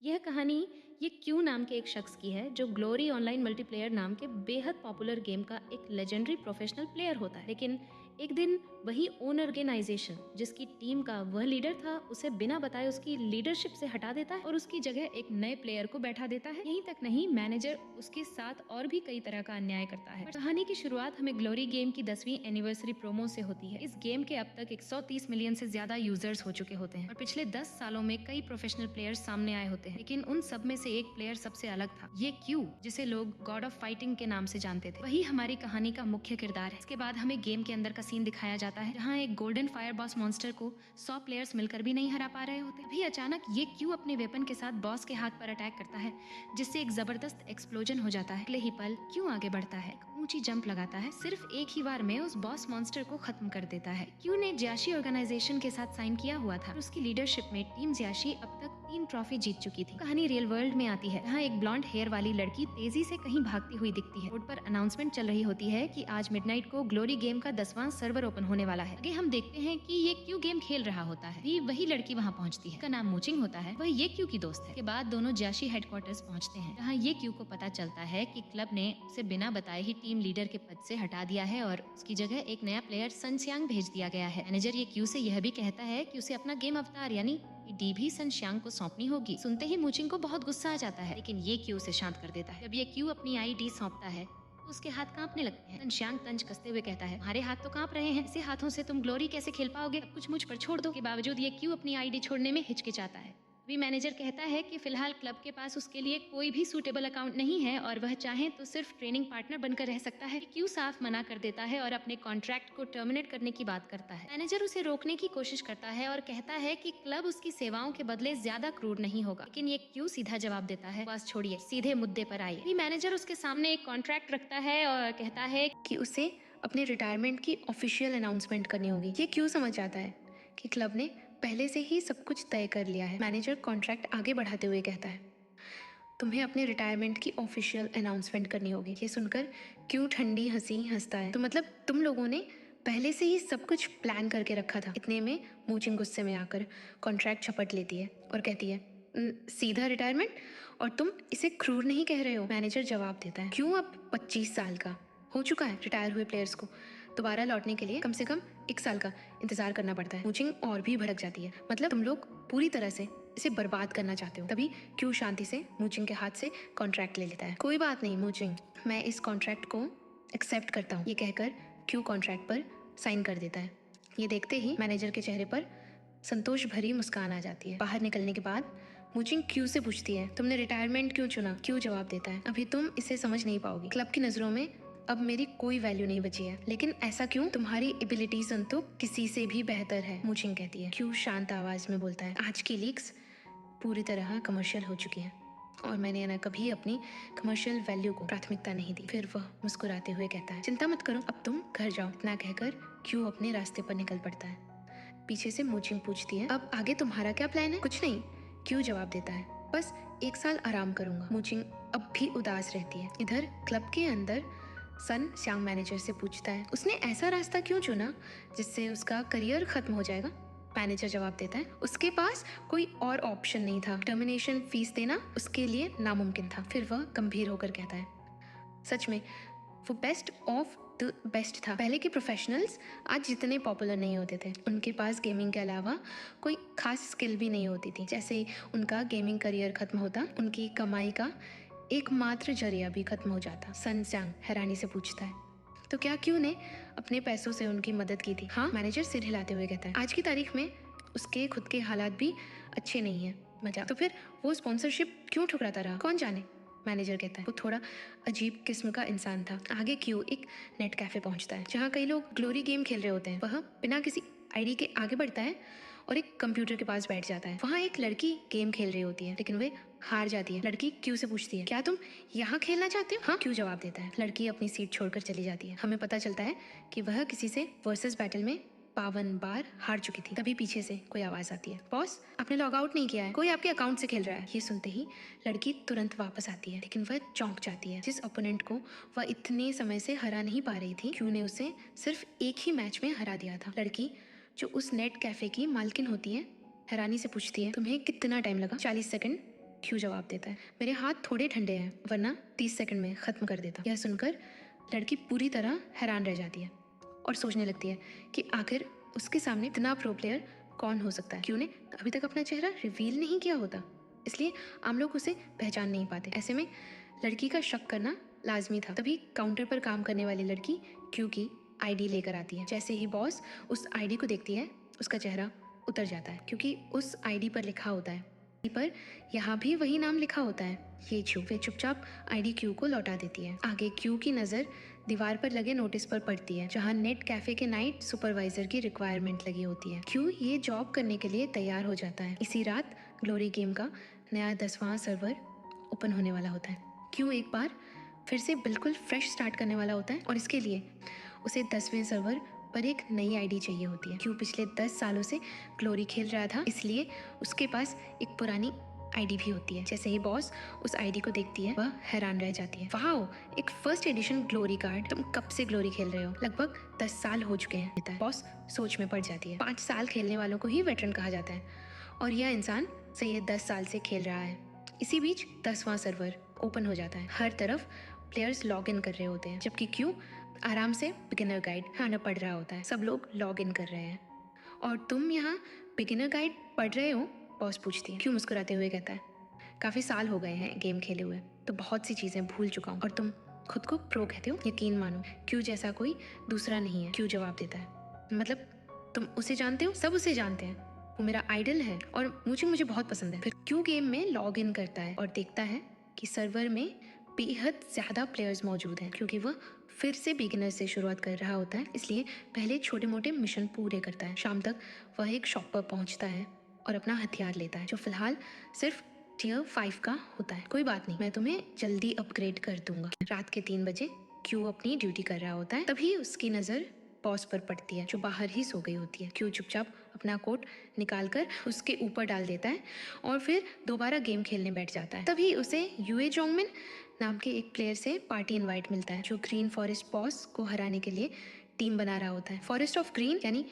यह कहानी ये क्यू नाम के एक शख्स की है जो ग्लोरी ऑनलाइन मल्टीप्लेयर नाम के बेहद पॉपुलर गेम का एक लेजेंडरी प्रोफेशनल प्लेयर होता है। लेकिन एक दिन वही ओन ऑर्गेनाइजेशन जिसकी टीम का वह लीडर था उसे बिना बताए उसकी लीडरशिप से हटा देता है और उसकी जगह एक नए प्लेयर को बैठा देता है। यहीं तक नहीं, मैनेजर उसके साथ और भी कई तरह का अन्याय करता है। कहानी की शुरुआत हमें ग्लोरी गेम की 10वीं एनिवर्सरी प्रोमो से होती है। इस गेम के अब तक 130 मिलियन से ज्यादा यूजर्स हो चुके होते हैं और पिछले 10 सालों में कई प्रोफेशनल प्लेयर्स सामने आए होते हैं, लेकिन उन सब में से एक प्लेयर सबसे अलग था। ये क्यू, जिसे लोग गॉड ऑफ फाइटिंग के नाम से जानते थे, वही हमारी कहानी का मुख्य किरदार है। इसके बाद हमें गेम के अंदर का सीन दिखाया जाता है जहाँ एक गोल्डन फायर बॉस मॉन्स्टर को 100 प्लेयर्स मिलकर भी नहीं हरा पा रहे होते। अभी अचानक ये क्यू अपने वेपन के साथ बॉस के हाथ पर अटैक करता है, जिससे एक जबरदस्त एक्सप्लोजन हो जाता है। अगले ही पल क्यू आगे बढ़ता है, ऊंची जंप लगाता है, सिर्फ एक ही बार में उस बॉस मॉन्स्टर को खत्म कर देता है। क्यू ने जियाशी ऑर्गेनाइजेशन के साथ साइन किया हुआ था और उसकी लीडरशिप में टीम जियाशी अब तक 3 ट्रॉफी जीत चुकी थी। कहानी रियल वर्ल्ड में आती है, जहाँ एक ब्लॉन्ड हेयर वाली लड़की तेजी से कहीं भागती हुई दिखती है। रोड पर अनाउंसमेंट चल रही होती है कि आज मिडनाइट को ग्लोरी गेम का 10वां सर्वर ओपन होने वाला है। आगे हम देखते हैं कि ये क्यू गेम खेल रहा होता है। भी वही लड़की वहाँ पहुँचती है, उसका नाम मूचिंग होता है, वह ये क्यू की दोस्त है। के बाद दोनों जियाशी हेडक्वार्टर्स पहुँचते हैं, जहाँ ये क्यू को पता चलता है कि क्लब ने उसे बिना बताए ही टीम लीडर के पद से हटा दिया है और उसकी जगह एक नया प्लेयर सन श्यांग भेज दिया गया है। मैनेजर ये क्यू से यह भी कहता है कि उसे अपना गेम अवतार यानी डी भी सन श्यांग को सौंपनी होगी। सुनते ही मूचिंग को बहुत गुस्सा आ जाता है, लेकिन ये क्यू उसे शांत कर देता है। जब ये क्यू अपनी आईडी सौंपता है तो उसके हाथ कांपने लगते हैं। सन श्यांग तंज कसते हुए कहता है, हमारे हाथ तो कांप रहे हैं, ऐसे हाथों से तुम ग्लोरी कैसे खेल पाओगे, सब कुछ मुझ पर छोड़ दो। के बावजूद ये क्यू अपनी आईडी छोड़ने में हिचकिचाता है। अभी मैनेजर कहता है कि फिलहाल क्लब के पास उसके लिए कोई भी सूटेबल अकाउंट नहीं है और वह चाहे तो सिर्फ ट्रेनिंग पार्टनर बनकर रह सकता है। क्यू साफ मना कर देता है और अपने कॉन्ट्रैक्ट को टर्मिनेट करने की बात करता है। मैनेजर उसे रोकने की कोशिश करता है और कहता है कि क्लब उसकी सेवाओं के बदले ज्यादा क्रूर नहीं होगा, लेकिन ये क्यू सीधा जवाब देता है, बस छोड़िए, सीधे मुद्दे पर आइए। अभी मैनेजर उसके सामने एक कॉन्ट्रैक्ट रखता है और कहता है कि उसे अपने रिटायरमेंट की ऑफिशियल अनाउंसमेंट करनी होगी। ये क्यू समझ जाता है कि क्लब ने पहले से ही सब कुछ तय कर लिया है। मैनेजर कॉन्ट्रैक्ट आगे बढ़ाते हुए कहता है, तुम्हें अपने रिटायरमेंट की ऑफिशियल अनाउंसमेंट करनी होगी। ये सुनकर क्यों ठंडी हंसी हंसता है, तो मतलब तुम लोगों ने पहले से ही सब कुछ प्लान करके रखा था। इतने में मूचिंग गुस्से में आकर कॉन्ट्रैक्ट झपट लेती है और कहती है, सीधा रिटायरमेंट, और तुम इसे क्रूर नहीं कह रहे हो?" मैनेजर जवाब देता है, क्यों अब 25 साल का हो चुका है, रिटायर हुए प्लेयर्स को दोबारा लौटने के लिए कम से कम 1 साल का इंतजार करना पड़ता है। मूचिंग और भी भड़क जाती है, मतलब तुम लोग पूरी तरह से इसे बर्बाद करना चाहते हो। तभी क्यू शांति से मूचिंग के हाथ से कॉन्ट्रैक्ट ले लेता है। कोई बात नहीं मूचिंग, मैं इस कॉन्ट्रैक्ट को एक्सेप्ट करता हूँ, ये कहकर क्यू कॉन्ट्रैक्ट पर साइन कर देता है। ये देखते ही मैनेजर के चेहरे पर संतोष भरी मुस्कान आ जाती है। बाहर निकलने के बाद मूचिंग क्यू से पूछती है, तुमने रिटायरमेंट क्यों चुना? क्यू जवाब देता है, अभी तुम इसे समझ नहीं पाओगी, क्लब की नजरों में अब मेरी कोई वैल्यू नहीं बची है। लेकिन ऐसा क्यों? तुम्हारी एबिलिटीज तो किसी से भी बेहतर है, मूचिंग कहती है। क्यू शांत आवाज में बोलता है, आज की लीक्स पूरी तरह कमर्शियल हो चुकी है और मैंने ना कभी अपनी कमर्शियल वैल्यू को प्राथमिकता नहीं दी। फिर वह मुस्कुराते हुए कहता है, चिंता मत करो, अब तुम घर जाओ। इतना कहकर क्यू अपने रास्ते पर निकल पड़ता है। पीछे से मूचिंग पूछती है, अब आगे तुम्हारा क्या प्लान है? कुछ नहीं, क्यू जवाब देता है, बस 1 साल आराम करूंगा। मूचिंग अब भी उदास रहती है। इधर क्लब के अंदर सन श्यांग मैनेजर से पूछता है, उसने ऐसा रास्ता क्यों चुना जिससे उसका करियर खत्म हो जाएगा? मैनेजर जवाब देता है, उसके पास कोई और ऑप्शन नहीं था, टर्मिनेशन फीस देना उसके लिए नामुमकिन था। फिर वह गंभीर होकर कहता है, सच में वो बेस्ट ऑफ द बेस्ट था। पहले के प्रोफेशनल्स आज जितने पॉपुलर नहीं होते थे, उनके पास गेमिंग के अलावा कोई खास स्किल भी नहीं होती थी। जैसे उनका गेमिंग करियर खत्म होता, उनकी कमाई का एकमात्र जरिया भी खत्म हो जाता। सन श्यांग हैरानी से पूछता है, तो क्या क्यू ने अपने पैसों से उनकी मदद की थी? हाँ, मैनेजर सिर हिलाते हुए कहता है, आज की तारीख में उसके खुद के हालात भी अच्छे नहीं है। मजा तो फिर वो स्पॉन्सरशिप क्यों ठुकराता रहा? कौन जाने, मैनेजर कहता है, वो थोड़ा अजीब किस्म का इंसान था। आगे क्यू एक नेट कैफे पहुंचता है जहाँ कई लोग ग्लोरी गेम खेल रहे होते हैं। वह बिना किसी आईडी के आगे बढ़ता है और एक कंप्यूटर के पास बैठ जाता है। वहाँ एक लड़की गेम खेल रही होती है, लेकिन वे हार जाती है। लड़की क्यू से पूछती है, क्या तुम यहाँ खेलना चाहते हो? हाँ, क्यू जवाब देता है। लड़की अपनी सीट छोड़कर चली जाती है। हमें पता चलता है कि वह किसी से वर्सेस बैटल में 52 बार हार चुकी थी। तभी पीछे से कोई आवाज आती है, बॉस आपने लॉग आउट नहीं किया है, कोई आपके अकाउंट से खेल रहा है। ये सुनते ही लड़की तुरंत वापस आती है, लेकिन वह चौंक जाती है। जिस ओपोनेंट को वह इतने समय से हरा नहीं पा रही थी, क्यू ने उसे सिर्फ एक ही मैच में हरा दिया था। लड़की जो उस नेट कैफे की मालकिन होती है हैरानी से पूछती है, तुम्हें कितना टाइम लगा? 40 सेकंड, क्यू जवाब देता है, मेरे हाथ थोड़े ठंडे हैं, वरना 30 सेकंड में ख़त्म कर देता। यह सुनकर लड़की पूरी तरह हैरान रह जाती है और सोचने लगती है कि आखिर उसके सामने इतना प्रो प्लेयर कौन हो सकता है। क्यू ने अभी तक अपना चेहरा रिवील नहीं किया होता, इसलिए आम लोग उसे पहचान नहीं पाते। ऐसे में लड़की का शक करना लाजमी था। तभी काउंटर पर काम करने वाली लड़की क्यू की आईडी लेकर आती है। जैसे ही बॉस उस आईडी को देखती है, उसका चेहरा उतर जाता है, क्योंकि उस आईडी पर लिखा होता है, पर यहाँ भी वही नाम लिखा होता है, ये छू। वे चुपचाप आईडी क्यू को लौटा देती है। आगे क्यू की नज़र दीवार पर लगे नोटिस पर पड़ती है, जहाँ नेट कैफे के नाइट सुपरवाइजर की रिक्वायरमेंट लगी होती है। क्यू ये जॉब करने के लिए तैयार हो जाता है। इसी रात ग्लोरी गेम का नया 10वां सर्वर ओपन होने वाला होता है। क्यू एक बार फिर से बिल्कुल फ्रेश स्टार्ट करने वाला होता है और इसके लिए उसे 10वें सर्वर पर एक नई आईडी चाहिए होती है। क्यू पिछले 10 सालों से ग्लोरी खेल रहा था, इसलिए उसके पास एक पुरानी आईडी भी होती है। जैसे ही बॉस उस आईडी को देखती है, वह हैरान रह जाती है। वाओ, एक फर्स्ट एडिशन ग्लोरी कार्ड। तुम कब से ग्लोरी खेल रहे हो? लगभग 10 साल हो चुके हैं। बॉस सोच में पड़ जाती है। 5 साल खेलने वालों को ही वेटरन कहा जाता है और यह इंसान सही 10 साल से खेल रहा है। इसी बीच 10वां सर्वर ओपन हो जाता है। हर तरफ प्लेयर्स लॉग इन कर रहे होते हैं, जबकि क्यू आराम से बिगिनर गाइड खाना पढ़ रहा होता है। सब लोग लॉग इन कर रहे हैं। और तुम यहाँ बिगिनर गाइड पढ़ रहे हो? बॉस पूछती है। क्यू मुस्कुराते हुए कहता है, काफ़ी साल हो गए हैं गेम खेले हुए, तो बहुत सी चीज़ें भूल चुका हूँ। और तुम खुद को प्रो कहते हो? यकीन मानो, क्यू जैसा कोई दूसरा नहीं है। क्यू जवाब देता है, मतलब तुम उसे जानते हो? सब उसे जानते हैं, वो मेरा आइडल है और मुझे बहुत पसंद है। फिर क्यू गेम में लॉग इन करता है और देखता है कि सर्वर में बेहद ज़्यादा प्लेयर्स मौजूद हैं, क्योंकि वह फिर से बिगिनर से शुरुआत कर रहा होता है, इसलिए पहले छोटे मोटे मिशन पूरे करता है। शाम तक वह एक शॉप पर पहुंचता है और अपना हथियार लेता है, जो फिलहाल सिर्फ टियर 5 का होता है। कोई बात नहीं, मैं तुम्हें जल्दी अपग्रेड कर दूंगा। रात के 3 बजे क्यू अपनी ड्यूटी कर रहा होता है, तभी उसकी नज़र बॉस पर पड़ती है, जो बाहर ही सो गई होती है। क्यू चुपचाप अपना कोट निकाल कर उसके ऊपर डाल देता है और फिर दोबारा गेम खेलने बैठ जाता है। तभी उसे यूए जोंगमिन नाम के एक प्लेयर से पार्टी इनवाइट मिलता है, जो ग्रीन फॉरेस्ट बॉस को हराने के लिए टीम बना रहा होता है। फॉरेस्ट ऑफ ग्रीन यानी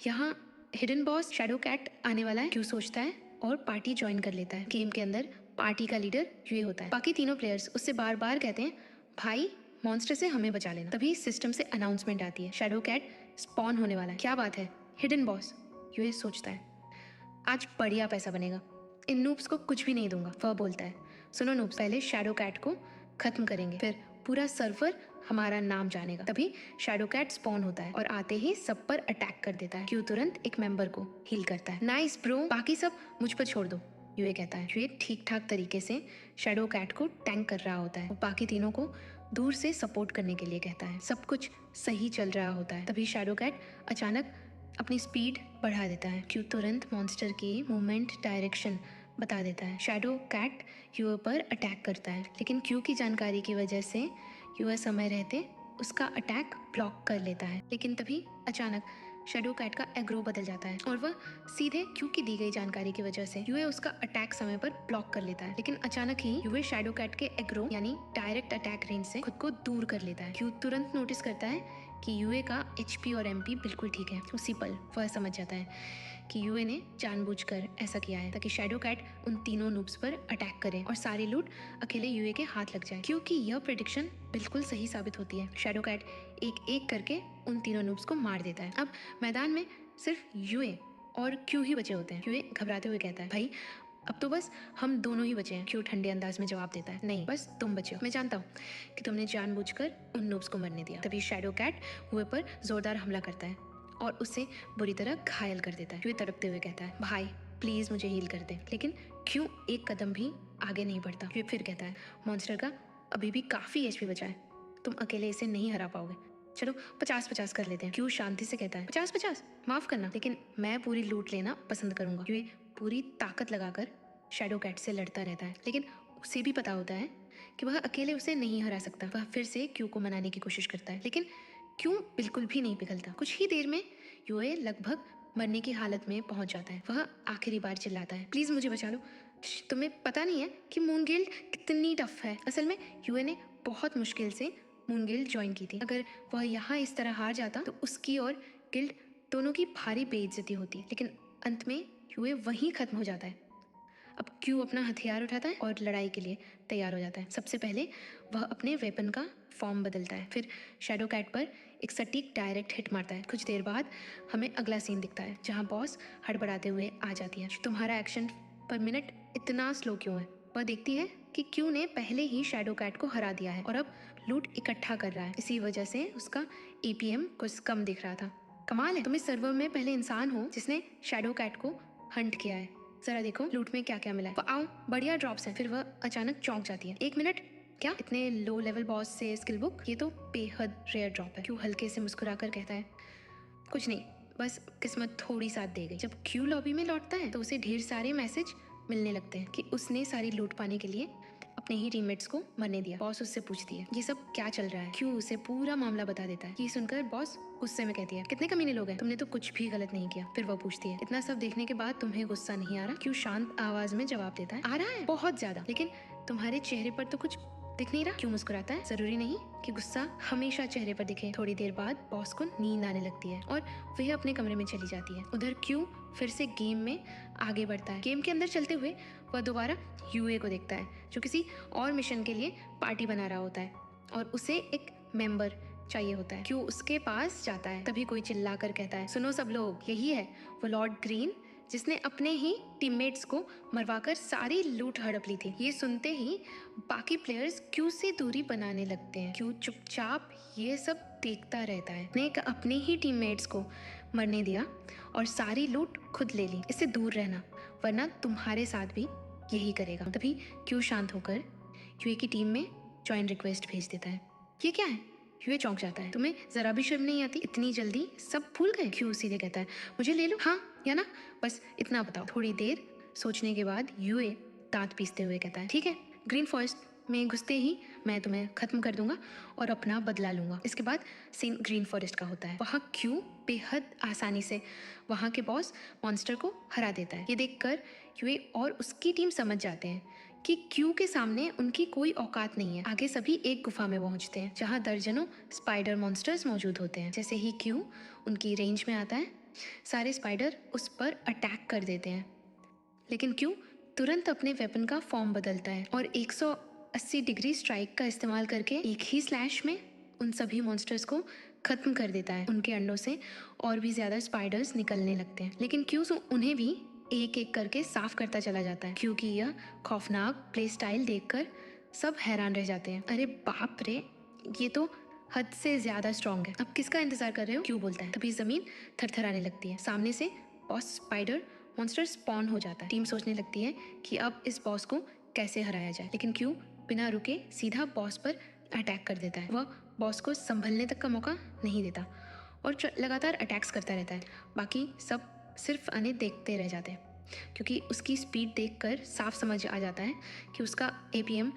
यहाँ हिडन बॉस शैडो कैट आने वाला है, क्यों सोचता है और पार्टी ज्वाइन कर लेता है। गेम के अंदर पार्टी का लीडर यूए होता है। बाकी तीनों प्लेयर्स उससे बार बार कहते हैं, भाई मॉन्स्टर से हमें बचा लेना। तभी सिस्टम से अनाउंसमेंट आती है, शैडो कैट स्पॉन होने वाला है। क्या बात है हिडन बॉस? यूए सोचता है, आज बढ़िया पैसा बनेगा, इन नूब्स को कुछ भी नहीं दूंगा। वह बोलता है, सुनो नूब्स, पहले शैडो कैट को खत्म करेंगे, फिर पूरा सर्वर हमारा नाम जानेगा। तभी शैडो कैट स्पॉन होता है और आते ही सब पर अटैक कर देता है। क्यू तुरंत एक मेंबर को हील करता है। नाइस ब्रो, बाकी सब मुझ पर छोड़ दो, यूए कहता है। यूए ठीक ठाक तरीके से शैडो कैट को टैंक कर रहा होता है और बाकी तीनों को दूर से सपोर्ट करने के लिए कहता है। सब कुछ सही चल रहा होता है, तभी शैडो कैट अचानक अपनी स्पीड बढ़ा देता है। क्यू तुरंत मॉन्स्टर की मूवमेंट डायरेक्शन बता देता है। शैडो कैट यूए पर अटैक करता है, लेकिन क्यू की जानकारी की वजह से यूए समय रहते उसका अटैक ब्लॉक कर लेता है। लेकिन तभी अचानक शैडो कैट का एग्रो बदल जाता है और वह सीधे क्यू की दी गई जानकारी की वजह से यूए उसका अटैक समय पर ब्लॉक कर लेता है। लेकिन अचानक ही यूए शैडो कैट के एग्रो यानी डायरेक्ट अटैक रेंज से खुद को दूर कर लेता है। क्यू तुरंत नोटिस करता है कि यूए का एचपी और एमपी बिल्कुल ठीक है। उसी पल वह समझ जाता है कि यूए ने जानबूझकर ऐसा किया है ताकि शैडो कैट उन तीनों नूब्स पर अटैक करे और सारी लूट अकेले यूए के हाथ लग जाए, क्योंकि यह प्रेडिक्शन बिल्कुल सही साबित होती है। शैडो कैट एक एक करके उन तीनों नूब्स को मार देता है। अब मैदान में सिर्फ यूए और क्यू ही बचे होते हैं। यूए घबराते हुए कहता है, भाई अब तो बस हम दोनों ही बचे हैं। क्यू ठंडे अंदाज में जवाब देता है, नहीं बस तुम बचे हो। मैं जानता हूँ कि तुमने जानबूझकर उन नूब्स को मरने दिया। तभी शैडो कैट यूए पर जोरदार हमला करता है और उसे बुरी तरह घायल कर देता है। क्यू तड़पते हुए कहता है, भाई प्लीज मुझे हील कर दे। लेकिन क्यू एक कदम भी आगे नहीं बढ़ता। क्यू फिर कहता है, मॉन्स्टर का अभी भी काफी एचपी बचा है, तुम अकेले इसे नहीं हरा पाओगे, चलो 50-50 कर लेते हैं। क्यू शांति से कहता है, 50-50 माफ करना, लेकिन मैं पूरी लूट लेना पसंद करूंगा। क्यू पूरी ताकत लगाकर शैडो कैट से लड़ता रहता है, लेकिन उसे भी पता होता है कि वह अकेले उसे नहीं हरा सकता। वह फिर से क्यू को मनाने की कोशिश करता है, लेकिन क्यों बिल्कुल भी नहीं पिघलता। कुछ ही देर में यूए लगभग मरने की हालत में पहुंच जाता है। वह आखिरी बार चिल्लाता है, प्लीज मुझे बचा लो, तुम्हें पता नहीं है कि मून गिल्ड कितनी टफ है। असल में यूए ने बहुत मुश्किल से मून गिल्ड ज्वाइन की थी। अगर वह यहाँ इस तरह हार जाता तो उसकी और गिल्ड दोनों की भारी बेइज्जती होती, लेकिन अंत में यूए वहीं खत्म हो जाता है। अब क्यू अपना हथियार उठाता है और लड़ाई के लिए तैयार हो जाता है। सबसे पहले वह अपने वेपन का फॉर्म बदलता है, फिर शैडो कैट पर एक सटीक डायरेक्ट हिट मारता है। कुछ देर बाद हमें अगला सीन दिखता है जहाँ बॉस हड़बड़ाते हुए आ जाती है। तुम्हारा एक्शन पर मिनट इतना स्लो क्यों है? वह देखती है कि क्यू ने पहले ही शैडो कैट को हरा दिया है और अब लूट इकट्ठा कर रहा है। इसी वजह से उसका APM कुछ कम दिख रहा था। कमाल है, तुम इस सर्वर में पहले इंसान हो जिसने शैडो कैट को हंट किया है। जरा देखो लूट में क्या क्या मिला है। आओ, बढ़िया ड्रॉप्स हैं। फिर वह अचानक चौंक जाती है। 1 मिनट, क्या इतने लो लेवल बॉस से स्किल बुक? ये तो बेहद रेयर ड्रॉप है। क्यू हल्के से मुस्कुराकर कहता है, कुछ नहीं, बस किस्मत थोड़ी साथ दे गई। जब क्यू लॉबी में लौटता है तो उसे ढेर सारे मैसेज मिलने लगते हैं कि उसने सारी लूट पाने के लिए अपने ही टीममेट्स को मरने दिया। बॉस उससे पूछती है ये सब क्या चल रहा है। क्यू उसे पूरा मामला बता देता है। ये सुनकर बॉस गुस्से में कहती है, कितने कमीने लोग हैं, तुमने तो कुछ भी गलत नहीं किया। फिर वह पूछती है, इतना सब देखने के बाद तुम्हें गुस्सा नहीं आ रहा? क्यू शांत आवाज में जवाब देता है, आ रहा है, बहुत ज्यादा, लेकिन तुम्हारे चेहरे पर तो कुछ दिख नहीं रहा। क्यों मुस्कुराता है, जरूरी नहीं कि गुस्सा हमेशा चेहरे पर दिखे। थोड़ी देर बाद बॉस को नींद आने लगती है और वह अपने कमरे में चली जाती है। उधर क्यू फिर से गेम में आगे बढ़ता है। गेम के अंदर चलते हुए वह दोबारा यूए को देखता है जो किसी और मिशन के लिए पार्टी बना रहा होता है और उसे एक मेंबर चाहिए होता है। क्यू उसके पास जाता है, तभी कोई चिल्लाकर कहता है, सुनो सब लोग, यही है वो लॉर्ड ग्रीन जिसने अपने ही टीममेट्स को मरवाकर सारी लूट हड़प ली थी। ये सुनते ही बाकी प्लेयर्स क्यू से दूरी बनाने लगते हैं। क्यू चुपचाप ये सब देखता रहता है। ने अपने ही टीममेट्स को मरने दिया और सारी लूट खुद ले ली। इससे दूर रहना, वरना तुम्हारे साथ भी यही करेगा। तभी क्यू शांत होकर यूए की टीम में ज्वाइन रिक्वेस्ट भेज देता है। ये क्या है? यूए चौंक जाता है, तुम्हें जरा भी शर्म नहीं आती? इतनी जल्दी सब भूल गए? क्यू सीधे कहता है, मुझे ले लो, हाँ या ना, बस इतना बताओ। थोड़ी देर सोचने के बाद यूए दांत पीसते हुए कहता है, ठीक है, ग्रीन फॉरेस्ट में घुसते ही मैं तुम्हें खत्म कर दूंगा और अपना बदला लूंगा। इसके बाद सीन ग्रीन फॉरेस्ट का होता है। वहाँ क्यू बेहद आसानी से वहाँ के बॉस मॉन्स्टर को हरा देता है। ये देखकर यूए और उसकी टीम समझ जाते हैं कि क्यू के सामने उनकी कोई औकात नहीं है। आगे सभी एक गुफा में पहुंचते हैं जहां दर्जनों स्पाइडर मॉन्स्टर्स मौजूद होते हैं। जैसे ही क्यू उनकी रेंज में आता है, सारे स्पाइडर उस पर अटैक कर देते हैं, लेकिन क्यू तुरंत अपने वेपन का फॉर्म बदलता है और 180 डिग्री स्ट्राइक का इस्तेमाल करके एक ही स्लैश में उन सभी मॉन्स्टर्स को खत्म कर देता है। उनके अंडों से और भी ज्यादा स्पाइडर्स निकलने लगते हैं, लेकिन क्यू उन्हें भी एक एक करके साफ करता चला जाता है। क्योंकि यह खौफनाक प्ले स्टाइल देखकर सब हैरान रह जाते हैं। अरे बाप रे, ये तो हद से ज्यादा स्ट्रॉन्ग है। अब किसका इंतजार कर रहे हो? क्यों बोलता है। तभी जमीन थरथराने लगती है। सामने से बॉस स्पाइडर मॉन्स्टर स्पॉन हो जाता है। टीम सोचने लगती है कि अब इस बॉस को कैसे हराया जाए, लेकिन क्यों बिना रुके सीधा बॉस पर अटैक कर देता है। वह बॉस को संभलने तक का मौका नहीं देता और लगातार अटैक्स करता रहता है। बाकी सब सिर्फ अने देखते रह जाते हैं, क्योंकि उसकी स्पीड देखकर साफ समझ आ जाता है कि उसका APM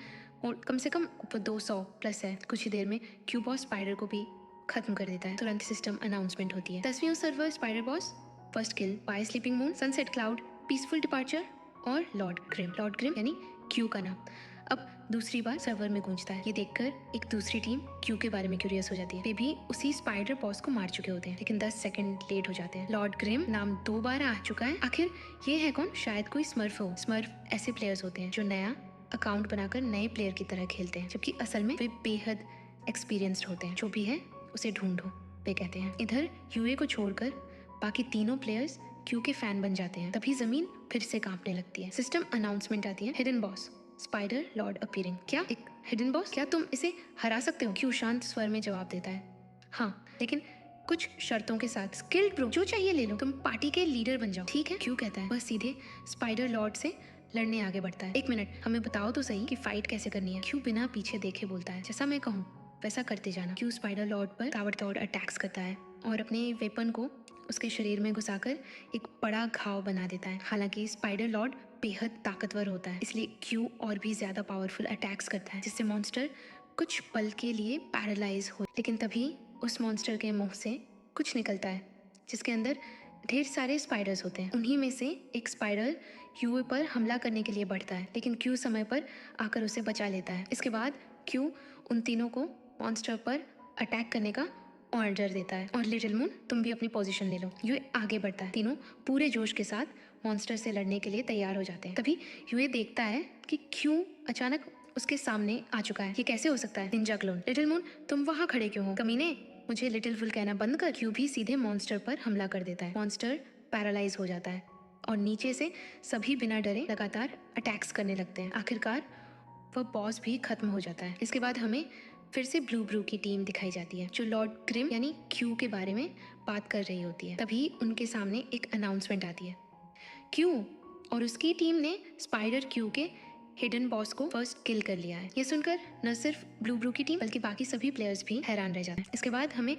कम से कम 200 प्लस है। कुछ ही देर में क्यू बॉस स्पाइडर को भी खत्म कर देता है। तुरंत सिस्टम अनाउंसमेंट होती है, 10वीं server Spider Boss, first kill by Sleeping Moon, Sunset Cloud, Peaceful Departure और लॉर्ड ग्रिम। लॉर्ड ग्रिम यानी क्यू का नाम अब दूसरी बार सर्वर में गूंजता है। ये देखकर एक दूसरी टीम क्यू के बारे में क्यूरियस हो जाती है। वे भी उसी स्पाइडर बॉस को मार चुके होते हैं, लेकिन 10 सेकंड लेट हो जाते हैं। लॉर्ड ग्रिम नाम 2 बार आ चुका है, आखिर ये है कौन? शायद कोई स्मर्फ हो। स्मर्फ ऐसे प्लेयर्स होते हैं जो नया अकाउंट बनाकर नए प्लेयर की तरह खेलते हैं, जबकि असल में वे बेहद एक्सपीरियंस्ड होते हैं। जो भी है उसे ढूंढो, वे कहते हैं। इधर यूए को छोड़कर बाकी तीनों प्लेयर्स क्यू के फैन बन जाते हैं। तभी जमीन फिर से कांपने लगती है। सिस्टम अनाउंसमेंट आती है, hidden boss spider Lord appearing. क्या एक हिडन बॉस? क्या तुम इसे हरा सकते हो? क्यू शांत स्वर में जवाब देता है, हाँ, लेकिन कुछ शर्तों के साथ। स्किल्ड ब्रो, जो चाहिए ले लो, तुम पार्टी के लीडर बन जाओ, ठीक है? क्यू कहता है। वह सीधे स्पाइडर लॉर्ड से लड़ने आगे बढ़ता है। 1 मिनट, हमें बताओ तो सही कि फाइट कैसे करनी है। क्यू बिना पीछे देखे बोलता है, जैसा मैं कहूँ वैसा करते जाना। क्यू स्पाइडर लॉर्ड पर ताबड़तोड़ अटैक्स करता है और अपने वेपन को उसके शरीर में घुसाकर एक बड़ा घाव बना देता है। हालांकि स्पाइडर लॉर्ड बेहद ताकतवर होता है, इसलिए क्यू और भी ज्यादा पावरफुल अटैक्स करता है, जिससे मॉन्स्टर कुछ पल के लिए पैरालाइज हो। लेकिन तभी उस मॉन्स्टर के मुंह से कुछ निकलता है जिसके अंदर ढेर सारे स्पाइडर्स होते हैं। उन्हीं में से एक स्पाइडर क्यू पर हमला करने के लिए बढ़ता है, लेकिन क्यू समय पर आकर उसे बचा लेता है। इसके बाद क्यू उन तीनों को मॉन्स्टर पर अटैक करने का ऑर्डर देता है और लिटिल मून तुम भी अपनी पोजीशन ले लो। ये आगे बढ़ता है। तीनों पूरे जोश के साथ मॉन्स्टर से लड़ने के लिए तैयार हो जाते हैं। तभी ह्यूए देखता है कि क्यों अचानक उसके सामने आ चुका है। ये कैसे हो सकता है? Ninja clone. लिटिल मून, तुम वहाँ खड़े क्यों हो? कमीने, मुझे लिटिल फुल कहना बंद कर। क्यू भी सीधे मॉन्स्टर पर हमला कर देता है। मॉन्स्टर पैरालाइज हो जाता है और नीचे से सभी बिना डरे लगातार अटैक्स करने लगते हैं। आखिरकार वह बॉस भी खत्म हो जाता है। इसके बाद हमें फिर से ब्लू की टीम दिखाई जाती है, जो लॉर्ड ग्रिम यानी क्यू के बारे में बात कर रही होती है। तभी उनके सामने एक अनाउंसमेंट आती है। क्यू और उसकी टीम ने स्पाइडर क्यू के हिडन बॉस को फर्स्ट किल कर लिया है। ये सुनकर न सिर्फ ब्लू की टीम बल्कि बाकी सभी प्लेयर्स भी हैरान रह जाते हैं। इसके बाद हमें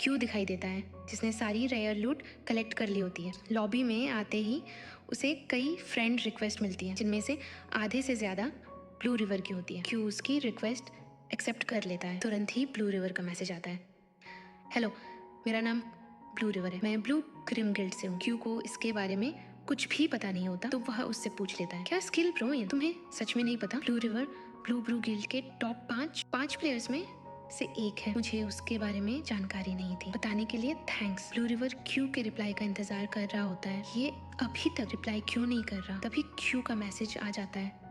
क्यू दिखाई देता है, जिसने सारी रेयर लूट कलेक्ट कर ली होती है। लॉबी में आते ही उसे कई फ्रेंड रिक्वेस्ट मिलती हैं, जिनमें से आधे से ज़्यादा ब्लू रिवर की होती है। क्यू उसकी रिक्वेस्ट एक्सेप्ट कर लेता है। तुरंत ही ब्लू रिवर का मैसेज आता है। हेलो, मेरा नाम ब्लू रिवर है, मैं ब्लू क्रिम गिल्ड से हूँ। क्यू को इसके बारे में कुछ भी पता नहीं होता, तो वह उससे पूछ लेता है, क्या स्किल प्रो है? तुम्हें सच में नहीं पता? ब्लू रिवर ब्लू गिल्ड के टॉप पाँच प्लेयर्स में से एक है। मुझे उसके बारे में जानकारी नहीं थी। बताने के लिए थैंक्स। ब्लू रिवर क्यू के रिप्लाई का इंतजार कर रहा होता है। ये अभी तक रिप्लाई क्यों नहीं कर रहा? तभी क्यू का मैसेज आ जाता है।